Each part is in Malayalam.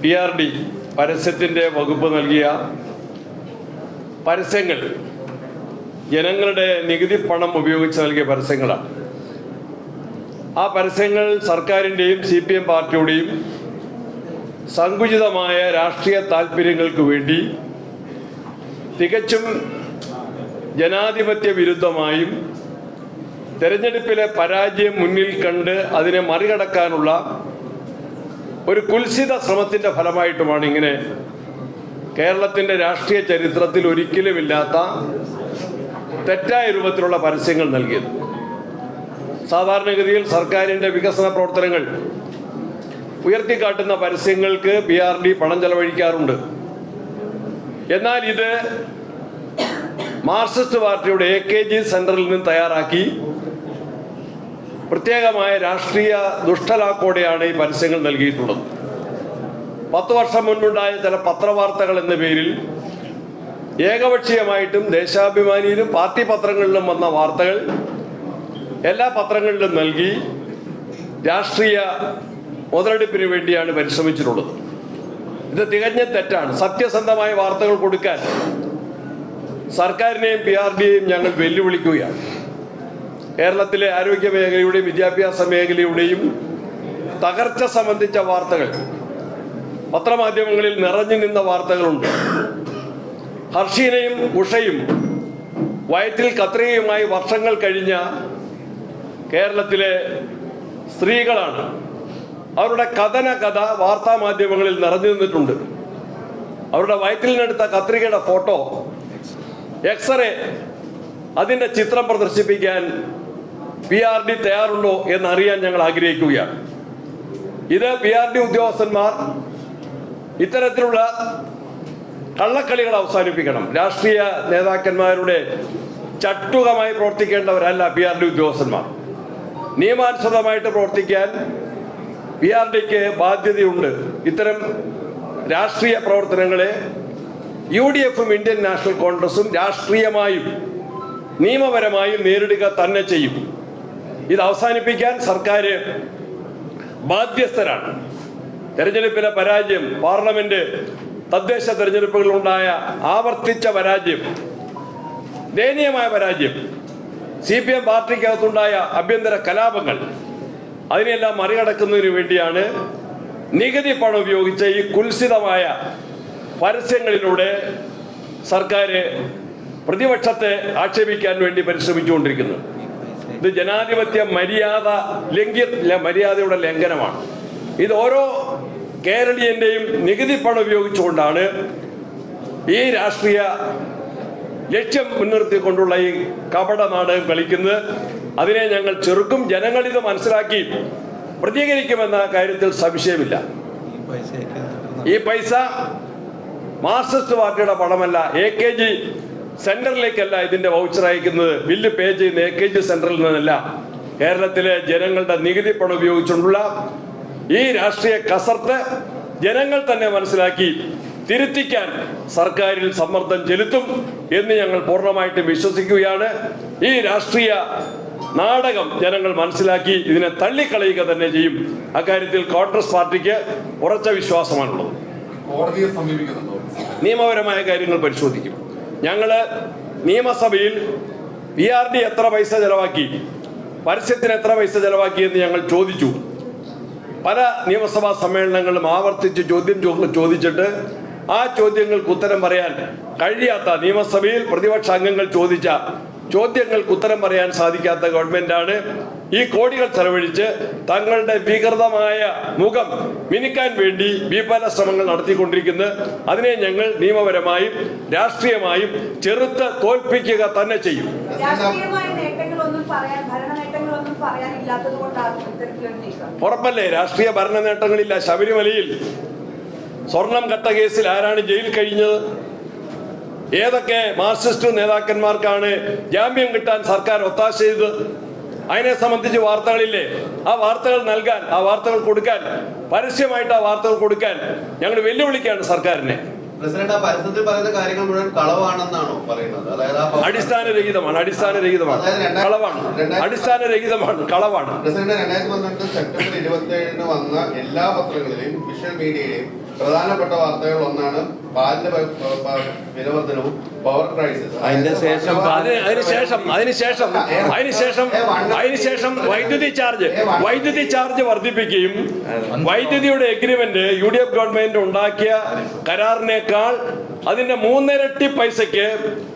PRD പരസ്യത്തിൻ്റെ വകുപ്പ് നൽകിയ പരസ്യങ്ങൾ ജനങ്ങളുടെ നികുതി പണം ഉപയോഗിച്ച് നൽകിയ പരസ്യങ്ങളാണ്. ആ പരസ്യങ്ങൾ സർക്കാരിൻ്റെയും CPM പാർട്ടിയുടെയും സങ്കുചിതമായ രാഷ്ട്രീയ താൽപ്പര്യങ്ങൾക്ക് വേണ്ടി തികച്ചും ജനാധിപത്യ വിരുദ്ധമായും തെരഞ്ഞെടുപ്പിലെ പരാജയം മുന്നിൽ കണ്ട് അതിനെ മറികടക്കാനുള്ള ഒരു കുൽസിത ശ്രമത്തിൻ്റെ ഫലമായിട്ടുമാണ് ഇങ്ങനെ കേരളത്തിൻ്റെ രാഷ്ട്രീയ ചരിത്രത്തിൽ ഒരിക്കലുമില്ലാത്ത തെറ്റായ രൂപത്തിലുള്ള പരസ്യങ്ങൾ നൽകിയത്. സാധാരണഗതിയിൽ സർക്കാരിൻ്റെ വികസന പ്രവർത്തനങ്ങൾ ഉയർത്തിക്കാട്ടുന്ന പരസ്യങ്ങൾക്ക് PRD പണം ചെലവഴിക്കാറുണ്ട്. എന്നാൽ ഇത് മാർക്സിസ്റ്റ് പാർട്ടിയുടെ AKG സെൻറ്ററിൽ നിന്ന് തയ്യാറാക്കി പ്രത്യേകമായ രാഷ്ട്രീയ ദുഷ്ടലാക്കോടെയാണ് ഈ പരസ്യങ്ങൾ നൽകിയിട്ടുള്ളത്. 10 വർഷം മുൻപുണ്ടായ ചില പത്രവാർത്തകൾ എന്ന പേരിൽ ഏകപക്ഷീയമായിട്ടും ദേശാഭിമാനിയിലും പാർട്ടി പത്രങ്ങളിലും വന്ന വാർത്തകൾ എല്ലാ പത്രങ്ങളിലും നൽകി രാഷ്ട്രീയ മുതലെടുപ്പിന് വേണ്ടിയാണ് പരിശ്രമിച്ചിട്ടുള്ളത്. ഇത് തികഞ്ഞ തെറ്റാണ്. സത്യസന്ധമായ വാർത്തകൾ കൊടുക്കാൻ സർക്കാരിനെയും PRDയെയും ഞങ്ങൾ വെല്ലുവിളിക്കുകയാണ്. കേരളത്തിലെ ആരോഗ്യ മേഖലയുടെയും വിദ്യാഭ്യാസ മേഖലയുടെയും തകർച്ച സംബന്ധിച്ച വാർത്തകൾ പത്രമാധ്യമങ്ങളിൽ നിറഞ്ഞു നിന്ന വാർത്തകളുണ്ട്. ഹർഷീനയും ഉഷയും വയറ്റിൽ കത്രികയുമായി വർഷങ്ങൾ കഴിഞ്ഞ കേരളത്തിലെ സ്ത്രീകളാണ്. അവരുടെ കഥ വാർത്താ മാധ്യമങ്ങളിൽ നിറഞ്ഞു നിന്നിട്ടുണ്ട്. അവരുടെ വയറ്റിൽ നിന്നെടുത്ത കത്രികയുടെ ഫോട്ടോ, എക്സ്റേ, അതിൻ്റെ ചിത്രം പ്രദർശിപ്പിക്കാൻ PRD തയ്യാറുണ്ടോ എന്നറിയാൻ ഞങ്ങൾ ആഗ്രഹിക്കുകയാണ്. ഇത് PRD ഉദ്യോഗസ്ഥന്മാർ ഇത്തരത്തിലുള്ള കള്ളക്കളികൾ അവസാനിപ്പിക്കണം. രാഷ്ട്രീയ നേതാക്കന്മാരുടെ ചട്ടുകമായി പ്രവർത്തിക്കേണ്ടവരല്ല PRD ഉദ്യോഗസ്ഥന്മാർ. നിയമാനുസൃതമായിട്ട് പ്രവർത്തിക്കാൻ PRDക്ക് ബാധ്യതയുണ്ട്. ഇത്തരം രാഷ്ട്രീയ പ്രവർത്തനങ്ങളെ UDFും ഇന്ത്യൻ നാഷണൽ കോൺഗ്രസും രാഷ്ട്രീയമായും നിയമപരമായും നേരിടുക തന്നെ ചെയ്യും. ഇത് അവസാനിപ്പിക്കാൻ സർക്കാർ ബാധ്യസ്ഥരാണ്. തെരഞ്ഞെടുപ്പിലെ പരാജയം, പാർലമെന്റ് തദ്ദേശ തെരഞ്ഞെടുപ്പുകളിലുണ്ടായ ആവർത്തിച്ച പരാജയം, ദയനീയമായ പരാജയം, CPM പാർട്ടിക്കകത്തുണ്ടായ ആഭ്യന്തര കലാപങ്ങൾ, അതിനെല്ലാം മറികടക്കുന്നതിന് വേണ്ടിയാണ് നികുതി പണം ഉപയോഗിച്ച ഈ കുൽസിതമായ പരസ്യങ്ങളിലൂടെ സർക്കാർ പ്രതിപക്ഷത്തെ ആക്ഷേപിക്കാൻ വേണ്ടി പരിശ്രമിച്ചുകൊണ്ടിരിക്കുന്നത്. ഇത് ജനാധിപത്യ മര്യാദയുടെ ലംഘനമാണ്. ഇത് ഓരോ കേരളീയന്റെയും നികുതി പണം ഉപയോഗിച്ചുകൊണ്ടാണ് ഈ രാഷ്ട്രീയ ലക്ഷ്യം മുൻനിർത്തിക്കൊണ്ടുള്ള ഈ കപട നാടകം കളിക്കുന്നത്. അതിനെ ഞങ്ങൾ ചെറുക്കും. ജനങ്ങളിത് മനസ്സിലാക്കി പ്രതികരിക്കുമെന്ന കാര്യത്തിൽ സംശയമില്ല. ഈ പൈസ മാർക്സിസ്റ്റ് പാർട്ടിയുടെ പണമല്ല, AKG സെന്ററിലേക്കല്ല ഇതിന്റെ വൗച്ചർ അയക്കുന്നത്. ബില്ല് പേ ചെയ്യുന്ന AKG സെന്ററിൽ നിന്നല്ല, കേരളത്തിലെ ജനങ്ങളുടെ നികുതി പണം ഉപയോഗിച്ചുകൊണ്ടുള്ള ഈ രാഷ്ട്രീയ കസർത്ത് ജനങ്ങൾ തന്നെ മനസ്സിലാക്കി തിരുത്തിക്കാൻ സർക്കാരിൽ സമ്മർദ്ദം ചെലുത്തും എന്ന് ഞങ്ങൾ പൂർണ്ണമായിട്ടും വിശ്വസിക്കുകയാണ്. ഈ രാഷ്ട്രീയ നാടകം ജനങ്ങൾ മനസ്സിലാക്കി ഇതിനെ തള്ളിക്കളയുക തന്നെ ചെയ്യും. അക്കാര്യത്തിൽ കോൺഗ്രസ് പാർട്ടിക്ക് ഉറച്ച വിശ്വാസമാണുള്ളത്. കോടതിയെ സമീപിക്കുന്നുണ്ടോ? നിയമപരമായ കാര്യങ്ങൾ പരിശോധിക്കും. ഞങ്ങൾ നിയമസഭയിൽ PRD എത്ര പൈസ ചെലവാക്കി, പരസ്യത്തിന് എത്ര പൈസ ചെലവാക്കി എന്ന് ഞങ്ങൾ ചോദിച്ചു. പല നിയമസഭാ സമ്മേളനങ്ങളിലും ആവർത്തിച്ച് ചോദിച്ചിട്ട് ആ ചോദ്യങ്ങൾക്ക് ഉത്തരം പറയാൻ കഴിയാത്ത, നിയമസഭയിൽ പ്രതിപക്ഷ അംഗങ്ങൾ ചോദിച്ച ചോദ്യങ്ങൾക്ക് ഉത്തരം പറയാൻ സാധിക്കാത്ത ഗവൺമെന്റാണ് ഈ കോടികൾ ചെലവഴിച്ച് തങ്ങളുടെ വികൃതമായ മുഖം മിനുക്കാൻ വേണ്ടി വിഫല ശ്രമങ്ങൾ നടത്തിക്കൊണ്ടിരിക്കുന്നത്. അതിനെ ഞങ്ങൾ നിയമപരമായും രാഷ്ട്രീയമായും ചെറുത്ത് തോൽപ്പിക്കുക തന്നെ ചെയ്യും. ഉറപ്പല്ലേ, രാഷ്ട്രീയ ഭരണ നേട്ടങ്ങളില്ല. ശബരിമലയിൽ സ്വർണം കട്ട കേസിൽ ആരാണ് ജയിലിൽ കഴിഞ്ഞത്? ഏതൊക്കെ മാർക്സിസ്റ്റ് നേതാക്കന്മാർക്കാണ് ജാമ്യം കിട്ടാൻ സർക്കാർ ഒത്താശ ചെയ്തത്? അതിനെ സംബന്ധിച്ച് വാർത്തകളില്ലേ? ആ വാർത്തകൾ നൽകാൻ, ആ വാർത്തകൾ കൊടുക്കാൻ, പരസ്യമായിട്ട് ആ വാർത്തകൾ കൊടുക്കാൻ ഞങ്ങൾ വെല്ലുവിളിക്കുകയാണ് സർക്കാരിനെ. പ്രസിഡന്റ്, ആ പരസ്യത്തിൽ പറയുന്ന കാര്യങ്ങൾ മുഴുവൻ കളവാണെന്നാണോ പറയുന്നത്? അതായത് അടിസ്ഥാനരഹിതമാണ് കളവാണ്. കളവാണ്. പ്രസിഡന്റ്, 2012 സെപ്റ്റംബർ 27 വന്ന എല്ലാ പത്രങ്ങളിലെയും വിഷ്വൽ മീഡിയയിലെയും പ്രധാനപ്പെട്ട വാർത്തകൾ ഒന്നാണ് പാലിന്റെ വിലവർദ്ധനവും പവർ ക്രൈസിസ്. അതിനുശേഷം വൈദ്യുതി ചാർജ് വർദ്ധിപ്പിക്കുകയും വൈദ്യുതിയുടെ എഗ്രിമെന്റ് UDF ഗവൺമെന്റ് ഉണ്ടാക്കിയ കരാറിനേക്കാൾ അതിന്റെ 3 ഇരട്ടി പൈസയ്ക്ക്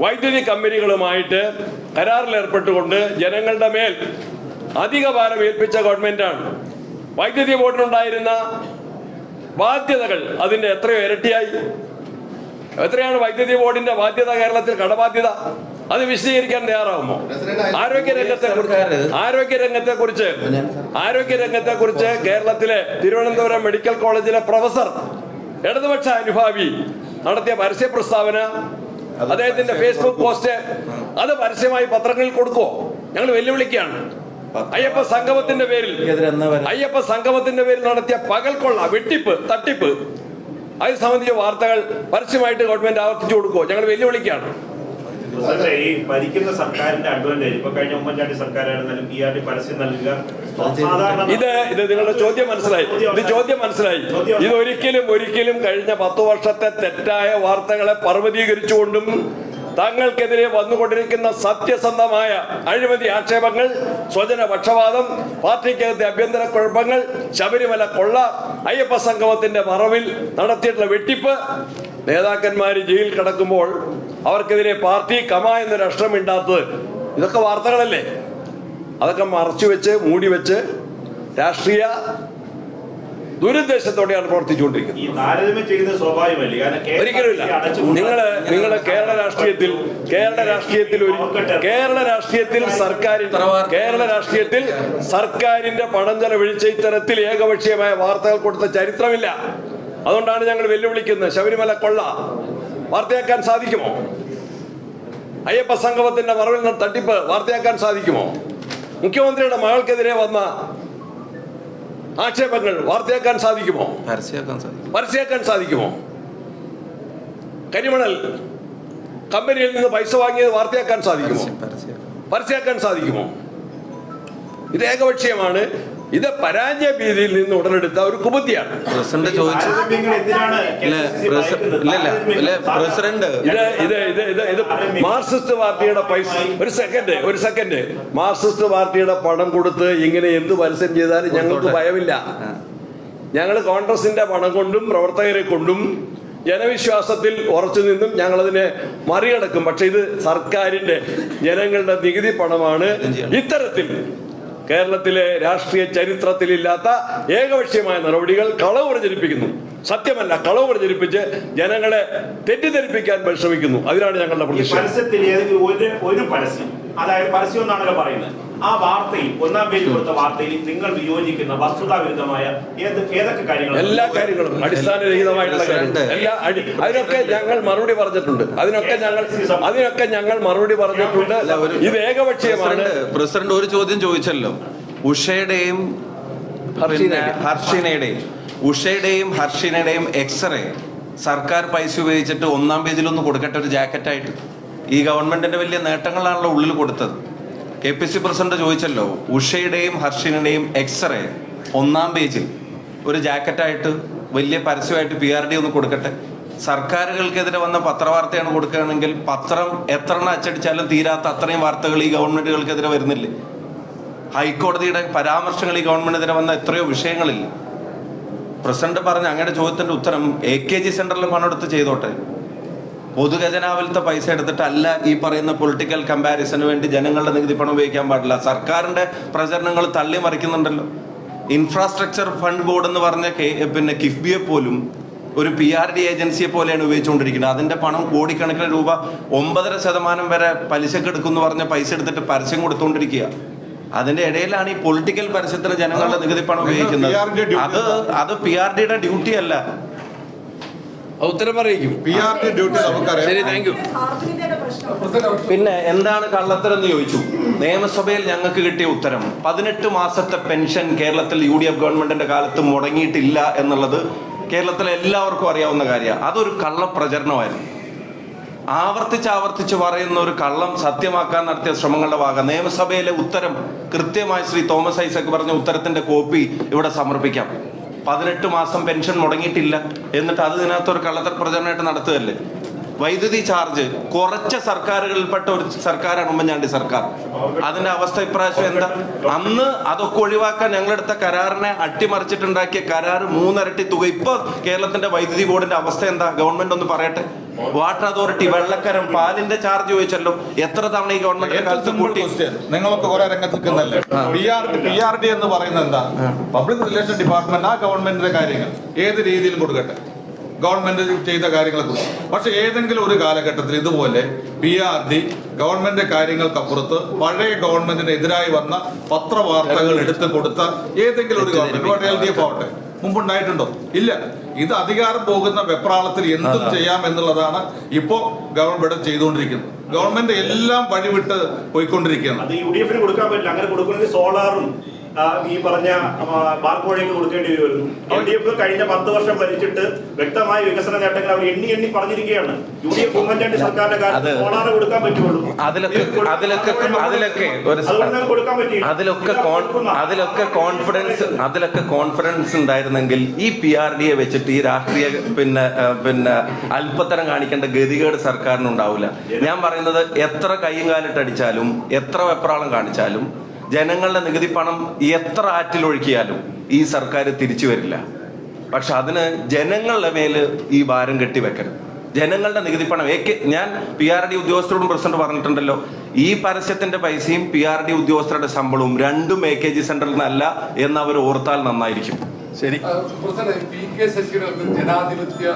വൈദ്യുതി കമ്പനികളുമായിട്ട് കരാറിൽ ഏർപ്പെട്ടുകൊണ്ട് ജനങ്ങളുടെ മേൽ അധിക ഭാരം ഏൽപ്പിച്ച ഗവൺമെന്റാണ്. വൈദ്യുതി ബോർഡിനുണ്ടായിരുന്ന ബാധ്യതകൾ അതിന്റെ എത്രയോ ഇരട്ടിയായി. എത്രയാണ് വൈദ്യുതി ബോർഡിന്റെ ബാധ്യത കേരളത്തിൽ? കടബാധ്യത. അത് വിശദീകരിക്കാൻ തയ്യാറാവുമോ? ആരോഗ്യരംഗത്തെ കുറിച്ച് കേരളത്തിലെ തിരുവനന്തപുരം മെഡിക്കൽ കോളേജിലെ പ്രൊഫസർ, ഇടതുപക്ഷ അനുഭാവി നടത്തിയ പരസ്യ പ്രസ്താവന, അദ്ദേഹത്തിന്റെ ഫേസ്ബുക്ക് പോസ്റ്റ്, അത് പരസ്യമായി പത്രങ്ങളിൽ കൊടുക്കുമോ? ഞങ്ങൾ വെല്ലുവിളിക്കുകയാണ്. അയ്യപ്പ സംഗമത്തിന്റെ പേരിൽ നടത്തിയ പകൽക്കൊള്ള, വെട്ടിപ്പ്, തട്ടിപ്പ്, അത് സംബന്ധിച്ച വാർത്തകൾ പരസ്യമായിട്ട് ഗവൺമെന്റ് ആവർത്തിച്ചു കൊടുക്കുമോ? ഞങ്ങൾ വെല്ലുവിളിക്കുകയാണ്. ഈ ഭരിക്കുന്ന സർക്കാരിന്റെ അഡ്വാൻറ്റേജ്, ഇപ്പൊ കഴിഞ്ഞ ഉമ്മൻചാണ്ടി സർക്കാരായിരുന്നാലും PRD പരസ്യം നൽകുക. ഇത് നിങ്ങളുടെ ചോദ്യം മനസ്സിലായി. ഇതൊരിക്കലും കഴിഞ്ഞ 10 വർഷത്തെ തെറ്റായ വാർത്തകളെ പർവ്വതീകരിച്ചുകൊണ്ടും തങ്ങൾക്കെതിരെ വന്നുകൊണ്ടിരിക്കുന്ന സത്യസന്ധമായ അഴിമതി ആക്ഷേപങ്ങൾ, സ്വജന പക്ഷപാതം, പാർട്ടിക്കകത്തെ ആഭ്യന്തര കുഴപ്പങ്ങൾ, ശബരിമല കൊള്ള, അയ്യപ്പ സംഗമത്തിന്റെ മറവിൽ നടത്തിയിട്ടുള്ള വെട്ടിപ്പ്, നേതാക്കന്മാർ ജയിലിൽ കിടക്കുമ്പോൾ അവർക്കെതിരെ പാർട്ടി എന്നൊരു അക്ഷരമിണ്ടാത്തത്, ഇതൊക്കെ വാർത്തകളല്ലേ? അതൊക്കെ മറച്ചുവെച്ച് മൂടിവെച്ച് രാഷ്ട്രീയ ദുരുദ്ദേശത്തോടെയാണ് പ്രവർത്തിച്ചുകൊണ്ടിരിക്കുന്നത്. ഒരിക്കലുമില്ല. നിങ്ങള് കേരള രാഷ്ട്രീയത്തിൽ സർക്കാരിന്റെ പണം ചെലവഴിച്ച ഇത്തരത്തിൽ ഏകപക്ഷീയമായ വാർത്തകൾ കൊടുത്ത ചരിത്രമില്ല. അതുകൊണ്ടാണ് ഞങ്ങൾ വെല്ലുവിളിക്കുന്നത്. ശബരിമല കൊള്ള വാർത്തയാക്കാൻ സാധിക്കുമോ? അയ്യപ്പ സംഗമത്തിന്റെ മറവിൽ നിന്ന് തട്ടിപ്പ് വാർത്തയാക്കാൻ സാധിക്കുമോ? മുഖ്യമന്ത്രിയുടെ മകൾക്കെതിരെ വന്ന ആക്ഷേപങ്ങൾ വാർത്തയാക്കാൻ സാധിക്കുമോ? പരസ്യമാക്കാൻ സാധിക്കുമോ? കരിമണൽ കമ്പനിയിൽ നിന്ന് പൈസ വാങ്ങിയത് വാർത്തയാക്കാൻ സാധിക്കുമോ? പരസ്യമാക്കാൻ സാധിക്കുമോ? ഇത് ഏകപക്ഷീയമാണ്. ഇത് പരാജയ ഭീതിയിൽ നിന്ന് ഉടലെടുത്ത ഒരു കുബുദ്ധിയാണ്. മാർക്സിസ്റ്റ് പാർട്ടിയുടെ പൈസ, ഒരു സെക്കൻഡ് മാർക്സിസ്റ്റ് പാർട്ടിയുടെ പണം കൊടുത്ത് ഇങ്ങനെ എന്ത് പരസ്യം ചെയ്താലും ഞങ്ങൾക്ക് ഭയമില്ല. ഞങ്ങൾ കോൺഗ്രസിന്റെ പണം കൊണ്ടും പ്രവർത്തകരെ കൊണ്ടും ജനവിശ്വാസത്തിൽ ഉറച്ചു നിന്നും ഞങ്ങളതിനെ മറികടക്കും. പക്ഷെ ഇത് സർക്കാരിന്റെ, ജനങ്ങളുടെ നികുതി പണമാണ്. ഇത്തരത്തിൽ കേരളത്തിലെ രാഷ്ട്രീയ ചരിത്രത്തിലില്ലാത്ത ഏകപക്ഷീയമായ നടപടികൾ കളവ് പ്രചരിപ്പിക്കുന്നു. സത്യമല്ല, കളവ് പ്രചരിപ്പിച്ച് ജനങ്ങളെ തെറ്റിദ്ധരിപ്പിക്കാൻ പരിശ്രമിക്കുന്നു. അതിനാണ് ഞങ്ങളുടെ പ്രതിഷേധം. ഒരു പരസ്യം, അതായത് പരസ്യം എന്നാണല്ലോ പറയുന്നത്, ആ വാർത്തയിൽ, 1-ാം പേജിൽ കൊടുത്ത വാർത്തയിൽ നിങ്ങൾ വിയോജിക്കുന്ന വസ്തുതാവിരുദ്ധമായ ഏതൊക്കെ കാര്യങ്ങൾ? എല്ലാ കാര്യങ്ങളും അടിസ്ഥാനരഹിതമായിട്ടുള്ള കാര്യങ്ങൾ, അതിനൊക്കെ ഞങ്ങൾ മറുപടി പറഞ്ഞിട്ടുണ്ട്. ഇത് ഏകപക്ഷീയമാണ്. പ്രസിഡന്റ് ഒരു ചോദ്യം ചോദിച്ചല്ലോ, ഹർഷിനയുടെയും എക്സ്റേ സർക്കാർ പൈസ ഉപയോഗിച്ചിട്ട് 1-ാം പേജിലൊന്ന് കൊടുക്കട്ടെ, ഒരു ജാക്കറ്റായിട്ട്. ഈ ഗവൺമെന്റിന്റെ വലിയ നേട്ടങ്ങളാണല്ലോ ഉള്ളിൽ കൊടുത്തത്. KPC പ്രസിഡന്റ് ചോദിച്ചല്ലോ, ഉഷയുടെയും ഹർഷിനുടെയും എക്സ്റേ 1-ാം പേജിൽ ഒരു ജാക്കറ്റായിട്ട് വലിയ പരസ്യമായിട്ട് PRD ഒന്ന് കൊടുക്കട്ടെ. സർക്കാരുകൾക്കെതിരെ വന്ന പത്രവാർത്തയാണ് കൊടുക്കുകയാണെങ്കിൽ പത്രം എത്ര അച്ചടിച്ചാലും തീരാത്ത അത്രയും വാർത്തകൾ ഈ ഗവൺമെന്റുകൾക്കെതിരെ വരുന്നില്ലേ? ഹൈക്കോടതിയുടെ പരാമർശങ്ങൾ ഈ ഗവൺമെന്റിനെതിരെ വന്ന എത്രയോ വിഷയങ്ങളില്ല. പ്രസിഡന്റ് പറഞ്ഞ അങ്ങയുടെ ചോദ്യത്തിന്റെ ഉത്തരം AKG സെന്ററിൽ പണമെടുത്ത് ചെയ്തോട്ടെ. പൊതുഖജനാവിലത്തെ പൈസ എടുത്തിട്ടല്ല ഈ പറയുന്ന പൊളിറ്റിക്കൽ കമ്പാരിസന് വേണ്ടി ജനങ്ങളുടെ നികുതി പണം ഉപയോഗിക്കാൻ പാടില്ല. സർക്കാരിന്റെ പ്രചരണങ്ങൾ തള്ളി മറിക്കുന്നുണ്ടല്ലോ. ഇൻഫ്രാസ്ട്രക്ചർ ഫണ്ട് ബോർഡ് എന്ന് പറഞ്ഞ കിഫ്ബിയെ പോലും ഒരു PRD ഏജൻസിയെ പോലെയാണ് ഉപയോഗിച്ചുകൊണ്ടിരിക്കുന്നത്. അതിന്റെ പണം കോടിക്കണക്കിന് രൂപ 9.5% വരെ പലിശക്കെടുക്കും എന്ന് പറഞ്ഞ പൈസ എടുത്തിട്ട് പരസ്യം കൊടുത്തുകൊണ്ടിരിക്കുക. അതിന്റെ ഇടയിലാണ് ഈ പൊളിറ്റിക്കൽ പരസ്യത്തിന് ജനങ്ങളുടെ നികുതി പണം ഉപയോഗിക്കുന്നത്. അത് PRDയുടെ ഡ്യൂട്ടി അല്ല. ഉത്തരം പറയും. പിന്നെ എന്താണ് കള്ളത്തരം എന്ന് ചോദിച്ചു. നിയമസഭയിൽ ഞങ്ങൾക്ക് കിട്ടിയ ഉത്തരം 18 മാസത്തെ പെൻഷൻ കേരളത്തിൽ UDF ഗവൺമെന്റിന്റെ കാലത്ത് മുടങ്ങിയിട്ടില്ല എന്നുള്ളത് കേരളത്തിലെ എല്ലാവർക്കും അറിയാവുന്ന കാര്യമാണ്. അതൊരു കള്ളപ്രചരണമായിരുന്നു. ആവർത്തിച്ച് പറയുന്ന ഒരു കള്ളം സത്യമാക്കാൻ നടത്തിയ ശ്രമങ്ങളുടെ ഭാഗം നിയമസഭയിലെ ഉത്തരം കൃത്യമായി ശ്രീ തോമസ് ഐസക് പറഞ്ഞ ഉത്തരത്തിന്റെ കോപ്പി ഇവിടെ സമർപ്പിക്കാം. 18 മാസം പെൻഷൻ മുടങ്ങിയിട്ടില്ല, എന്നിട്ട് അത് ഇതിനകത്തൊരു കള്ളത്തര പ്രചരണമായിട്ട് നടത്തുകയല്ലേ. വൈദ്യുതി ചാർജ് കുറച്ച സർക്കാരുകളിൽപ്പെട്ട ഒരു സർക്കാരാണ് ഉമ്മൻചാണ്ടി സർക്കാർ. അതിന്റെ അവസ്ഥ ഇപ്രാവശ്യം എന്താ? അന്ന് അതൊക്കെ ഒഴിവാക്കാൻ ഞങ്ങളെടുത്ത കരാറിനെ അട്ടിമറിച്ചിട്ടുണ്ടാക്കിയ കരാർ 3 ഇരട്ടി തുക. ഇപ്പൊ കേരളത്തിന്റെ വൈദ്യുതി ബോർഡിന്റെ അവസ്ഥ എന്താ? ഗവൺമെന്റ് ഒന്ന് പറയട്ടെ. വാട്ടർ അതോറിറ്റി, വെള്ളക്കരം, പാലിന്റെ ചാർജ് ചോദിച്ചല്ലോ, എത്ര തവണ ഈ ഗവൺമെന്റ് കാലത്ത് കൂട്ടി? നിങ്ങളൊക്കെ കുറെ രംഗത്ത് നിൽക്കുന്നല്ലേ. PRD എന്ന് പറയുന്നത് എന്താ? പബ്ലിക് റിലേഷൻ ഡിപ്പാർട്ട്മെന്റ് ആ ഗവൺമെന്റിന്റെ കാര്യങ്ങൾ ഏത് രീതിയിൽ കൊടുക്കട്ടെ, ഗവൺമെന്റ് ചെയ്ത കാര്യങ്ങളെ കുറിച്ച്. പക്ഷെ ഏതെങ്കിലും ഒരു കാലഘട്ടത്തിൽ ഇതുപോലെ PRD ഗവൺമെന്റ് കാര്യങ്ങൾക്കപ്പുറത്ത് പഴയ ഗവൺമെന്റിന് എതിരായി വന്ന പത്രവാർത്തകൾ എടുത്തു കൊടുത്ത ഏതെങ്കിലും ഒരു ഗവൺമെന്റ് LDF ആവട്ടെ മുമ്പുണ്ടായിട്ടുണ്ടോ? ഇല്ല. ഇത് അധികാരം പോകുന്ന വെപ്രാളത്തിൽ എന്തും ചെയ്യാം എന്നുള്ളതാണ് ഇപ്പോ ഗവൺമെന്റ് ചെയ്തുകൊണ്ടിരിക്കുന്നത്. ഗവൺമെന്റ് എല്ലാം വഴിവിട്ട് പോയിക്കൊണ്ടിരിക്കുകയാണ്. അത് UDF കൊടുക്കാൻ പറ്റില്ല. അങ്ങനെ കൊടുക്കുന്നത് സോളാറും ഈ പറഞ്ഞ ബാർക്കോഴയ്ക്ക് കൊടുക്കേണ്ടി വരുമായിരുന്നു. LDF കഴിഞ്ഞ 10 വർഷം ഭരിച്ചിട്ട് വ്യക്തമായ വികസന നേട്ടങ്ങൾ അവർ എണ്ണി പറഞ്ഞിരിക്കുകയാണ്. UDF ഉമ്മൻചാണ്ടി സർക്കാരിന്റെ കാലത്ത് സോളാർ കൊടുക്കാൻ പറ്റുള്ളൂ. അതിലൊക്കെ കോൺഫിഡൻസ് ഉണ്ടായിരുന്നെങ്കിൽ ഈ PRD യെ വെച്ചിട്ട് ഈ രാഷ്ട്രീയ പിന്നെ അല്പത്തരം കാണിക്കേണ്ട ഗതികേട് സർക്കാരിനുണ്ടാവില്ല. ഞാൻ പറയുന്നത്, എത്ര കൈയും കാലിട്ടടിച്ചാലും എത്ര വെപ്രാളം കാണിച്ചാലും ജനങ്ങളുടെ നികുതി പണം എത്ര ആറ്റിലൊഴുക്കിയാലും ഈ സർക്കാർ തിരിച്ചു വരില്ല. പക്ഷെ അതിന് ജനങ്ങളുടെ മേല് ഈ ഭാരം കെട്ടിവെക്കരുത്. ജനങ്ങളുടെ നികുതി പണം ഞാൻ PRD ഉദ്യോഗസ്ഥരോടും പ്രസിഡന്റ് പറഞ്ഞിട്ടുണ്ടല്ലോ, ഈ പരസ്യത്തിന്റെ പൈസയും PRD ഉദ്യോഗസ്ഥരുടെ ശമ്പളവും രണ്ടും AKG സെന്ററിൽ നിന്നല്ല എന്ന് അവർ ഓർത്താൽ നന്നായിരിക്കും. ശരി. പ്രസിഡന്റ്, PK ശശിയുടെ ജനാധിപത്യ